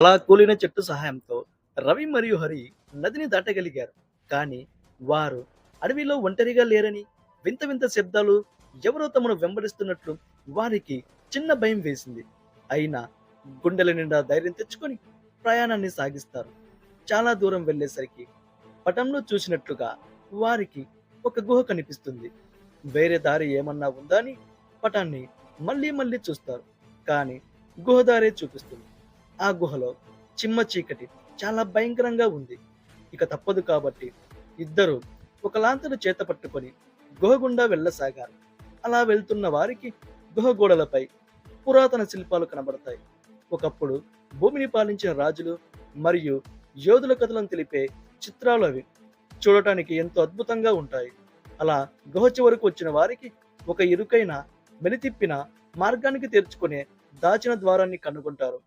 అలా కూలిన చెట్టు సహాయంతో రవి మరియు హరి నదిని దాటగలిగారు. కానీ వారు అడవిలో ఒంటరిగా లేరని, వింత వింత శబ్దాలు ఎవరో తమను వెంబడిస్తున్నట్లు వారికి చిన్న భయం వేసింది. అయినా గుండెల నిండా ధైర్యం తెచ్చుకొని ప్రయాణాన్ని సాగిస్తారు. చాలా దూరం వెళ్ళేసరికి పటంలో చూసినట్లుగా వారికి ఒక గుహ కనిపిస్తుంది. వేరే దారి ఏమన్నా ఉందా అని పటాన్ని మళ్ళీ మళ్ళీ చూస్తారు. కానీ గుహ దారే చూపిస్తుంది. ఆ గుహలో చిమ్మ చీకటి చాలా భయంకరంగా ఉంది. ఇక తప్పదు కాబట్టి ఇద్దరు ఒక లాంతరు చేత పట్టుకొని గుహ గుండా వెళ్ళసాగారు. అలా వెళ్తున్న వారికి గుహ గోడలపై పురాతన శిల్పాలు కనబడతాయి. ఒకప్పుడు భూమిని పాలించిన రాజులు మరియు యోధుల కథలను తెలిపే చిత్రాలు అవి. చూడటానికి ఎంతో అద్భుతంగా ఉంటాయి. అలా గుహ చివరకు వచ్చిన వారికి ఒక ఇరుకైన మెలితిప్పిన మార్గానికి తెరుచుకునే దాచిన ద్వారాన్ని కనుగొంటారు.